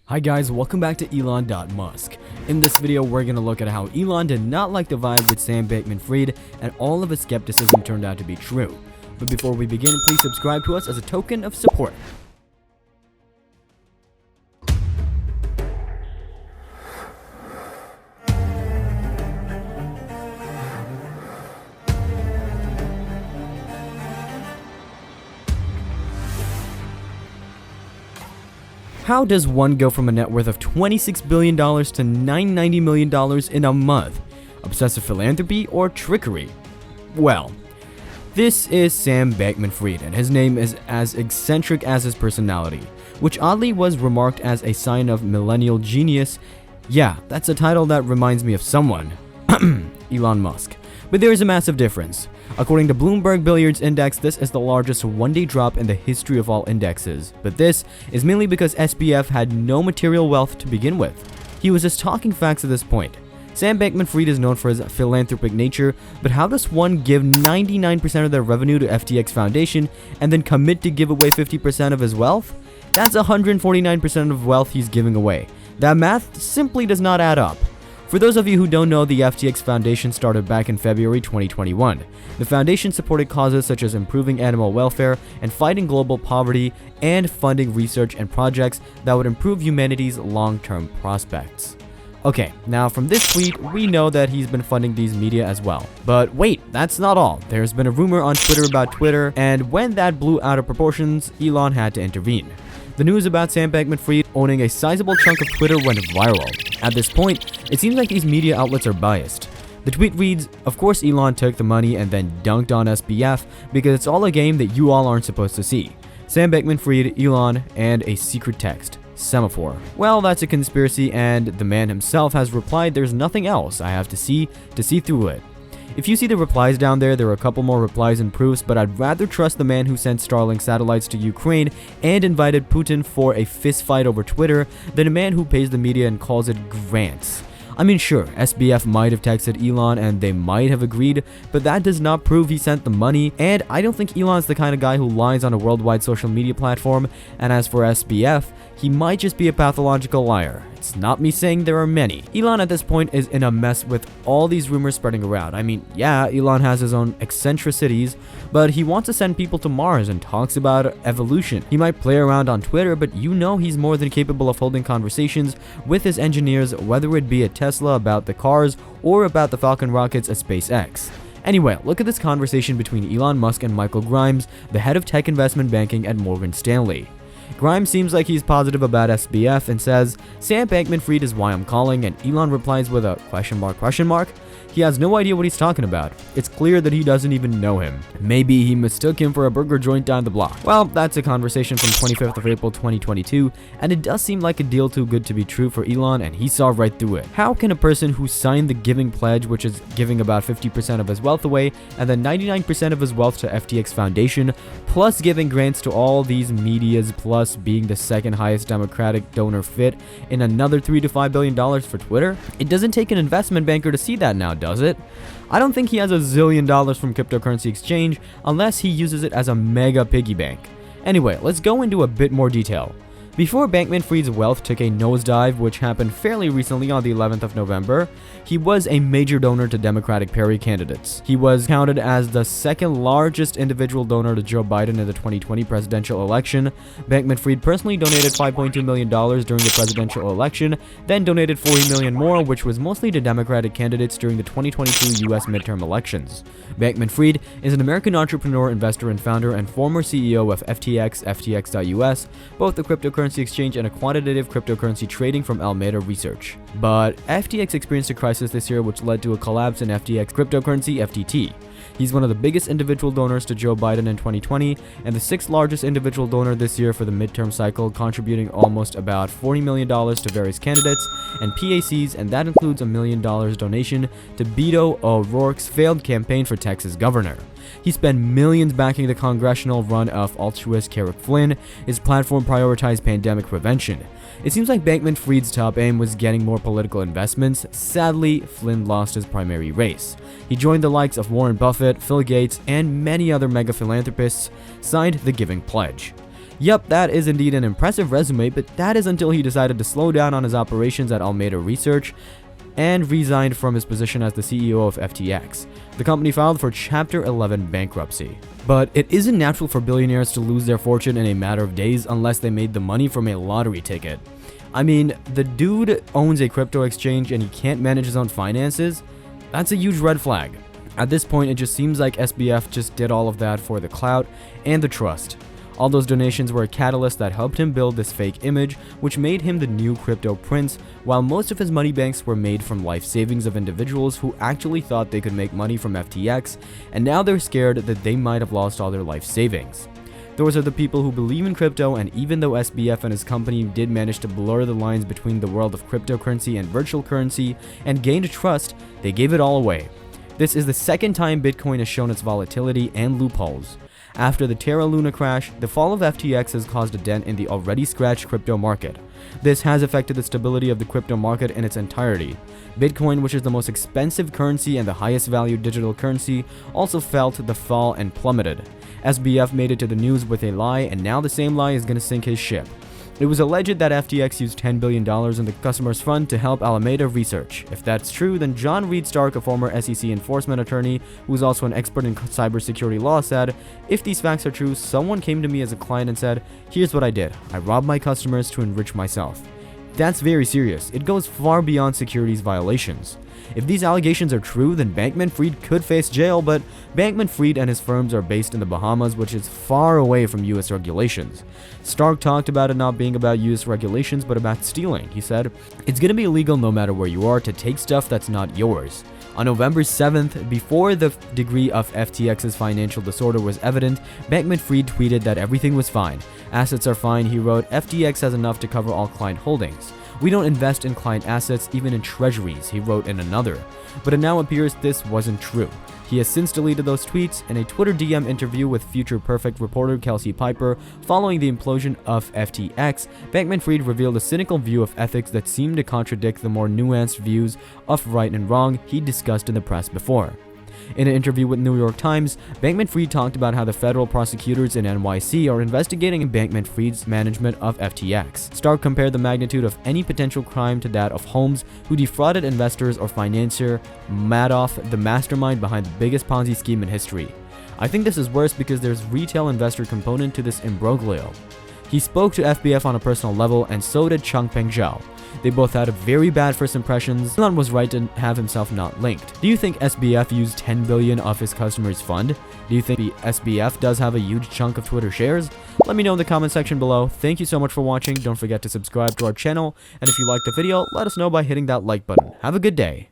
Hi guys, welcome back to Elon.Musk. In this video, we're gonna look at how Elon did not like the vibe with Sam Bankman-Fried and all of his skepticism turned out to be true. But before we begin, please subscribe to us as a token of support. How does one go from a net worth of $26 billion to $990 million in a month? Obsessive philanthropy or trickery? Well, this is Sam Bankman-Fried, and his name is as eccentric as his personality, which oddly was remarked as a sign of millennial genius. Yeah, that's a title that reminds me of someone. Elon Musk. But there is a massive difference. According to Bloomberg Billiards Index, this is the largest one-day drop in the history of all indexes. But this is mainly because SBF had no material wealth to begin with. He was just talking facts at this point. Sam Bankman-Fried is known for his philanthropic nature, but how does one give 99% of their revenue to FTX Foundation and then commit to give away 50% of his wealth? That's 149% of wealth he's giving away. That math simply does not add up. For those of you who don't know, the FTX Foundation started back in February 2021. The foundation supported causes such as improving animal welfare and fighting global poverty and funding research and projects that would improve humanity's long-term prospects. Okay, now from this tweet, we know that he's been funding these media as well. But wait, that's not all. There's been a rumor on Twitter about Twitter, and when that blew out of proportions, Elon had to intervene. The news about Sam Bankman-Fried owning a sizable chunk of Twitter went viral. At this point, it seems like these media outlets are biased. The tweet reads, "Of course Elon took the money and then dunked on SBF because it's all a game that you all aren't supposed to see. Sam Bankman-Fried, Elon, and a secret text. Semaphore." Well, that's a conspiracy, and the man himself has replied, "There's nothing else I have to see through it." If you see the replies down there are a couple more replies and proofs, but I'd rather trust the man who sent Starlink satellites to Ukraine and invited Putin for a fistfight over Twitter than a man who pays the media and calls it grants. I mean, sure, SBF might have texted Elon and they might have agreed, but that does not prove he sent the money, and I don't think Elon's the kind of guy who lies on a worldwide social media platform, and as for SBF, he might just be a pathological liar. It's not me saying there are many. Elon at this point is in a mess with all these rumors spreading around. I mean, yeah, Elon has his own eccentricities, but he wants to send people to Mars and talks about evolution. He might play around on Twitter, but you know he's more than capable of holding conversations with his engineers, whether it be at Tesla about the cars or about the Falcon rockets at SpaceX. Anyway, look at this conversation between Elon Musk and Michael Grimes, the head of tech investment banking at Morgan Stanley. Grimes seems like he's positive about SBF and says, "Sam Bankman-Fried is why I'm calling," and Elon replies with a question mark. He has no idea what he's talking about. It's clear that he doesn't even know him. Maybe he mistook him for a burger joint down the block. Well, that's a conversation from 25th of April 2022, and it does seem like a deal too good to be true for Elon, and he saw right through it. How can a person who signed the giving pledge, which is giving about 50% of his wealth away, and then 99% of his wealth to FTX Foundation, plus giving grants to all these medias, plus being the second highest Democratic donor fit in another $3 to $5 billion for Twitter? It doesn't take an investment banker to see that now, does it? I don't think he has $1 zillion from cryptocurrency exchange unless he uses it as a mega piggy bank. Anyway, let's go into a bit more detail. Before Bankman-Fried's wealth took a nosedive, which happened fairly recently on the 11th of November, he was a major donor to Democratic Party candidates. He was counted as the second largest individual donor to Joe Biden in the 2020 presidential election. Bankman-Fried personally donated $5.2 million during the presidential election, then donated $40 million more, which was mostly to Democratic candidates during the 2022 US midterm elections. Bankman-Fried is an American entrepreneur, investor, and founder and former CEO of FTX, FTX.US, both the cryptocurrency exchange and a quantitative cryptocurrency trading from Alameda Research. But FTX experienced a crisis this year which led to a collapse in FTX cryptocurrency FTT. He's one of the biggest individual donors to Joe Biden in 2020 and the sixth largest individual donor this year for the midterm cycle, contributing almost about $40 million to various candidates and PACs, and that includes $1 million donation to Beto O'Rourke's failed campaign for Texas governor. He spent millions backing the congressional run of altruist Carrick Flynn. His platform prioritized pandemic prevention. It seems like Bankman-Fried's top aim was getting more political investments. Sadly, Flynn lost his primary race. He joined the likes of Warren Buffett, Phil Gates, and many other mega philanthropists, signed the Giving Pledge. Yup, that is indeed an impressive resume, but that is until he decided to slow down on his operations at Alameda Research and resigned from his position as the CEO of FTX. The company filed for Chapter 11 bankruptcy. But it isn't natural for billionaires to lose their fortune in a matter of days unless they made the money from a lottery ticket. I mean, the dude owns a crypto exchange and he can't manage his own finances? That's a huge red flag. At this point, it just seems like SBF just did all of that for the clout and the trust. All those donations were a catalyst that helped him build this fake image, which made him the new crypto prince, while most of his money banks were made from life savings of individuals who actually thought they could make money from FTX, and now they're scared that they might have lost all their life savings. Those are the people who believe in crypto, and even though SBF and his company did manage to blur the lines between the world of cryptocurrency and virtual currency and gained trust, they gave it all away. This is the second time Bitcoin has shown its volatility and loopholes. After the Terra Luna crash, the fall of FTX has caused a dent in the already scratched crypto market. This has affected the stability of the crypto market in its entirety. Bitcoin, which is the most expensive currency and the highest valued digital currency, also felt the fall and plummeted. SBF made it to the news with a lie, and now the same lie is going to sink his ship. It was alleged that FTX used $10 billion in the customer's fund to help Alameda Research. If that's true, then John Reed Stark, a former SEC enforcement attorney who is also an expert in cybersecurity law, said, "If these facts are true, someone came to me as a client and said, 'Here's what I did. I robbed my customers to enrich myself.' That's very serious. It goes far beyond securities violations. If these allegations are true, then Bankman-Fried could face jail, but Bankman-Fried and his firms are based in the Bahamas, which is far away from US regulations. Stark talked about it not being about US regulations, but about stealing. He said, "It's going to be illegal no matter where you are to take stuff that's not yours." On November 7th, before the degree of FTX's financial disorder was evident, Bankman-Fried tweeted that everything was fine. "Assets are fine," he wrote. "FTX has enough to cover all client holdings. We don't invest in client assets, even in treasuries," he wrote in another. But it now appears this wasn't true. He has since deleted those tweets. In a Twitter DM interview with Future Perfect reporter Kelsey Piper following the implosion of FTX, Bankman-Fried revealed a cynical view of ethics that seemed to contradict the more nuanced views of right and wrong he discussed in the press before. In an interview with New York Times, Bankman-Fried talked about how the federal prosecutors in NYC are investigating Bankman-Fried's management of FTX. Stark compared the magnitude of any potential crime to that of Holmes, who defrauded investors, or financier Madoff, the mastermind behind the biggest Ponzi scheme in history. "I think this is worse because there's retail investor component to this imbroglio." He spoke to FBF on a personal level, and so did Changpeng Zhao. They both had a very bad first impressions. Elon was right to have himself not linked. Do you think SBF used $10 billion of his customers' fund? Do you think the SBF does have a huge chunk of Twitter shares? Let me know in the comment section below. Thank you so much for watching. Don't forget to subscribe to our channel, and if you liked the video, let us know by hitting that like button. Have a good day.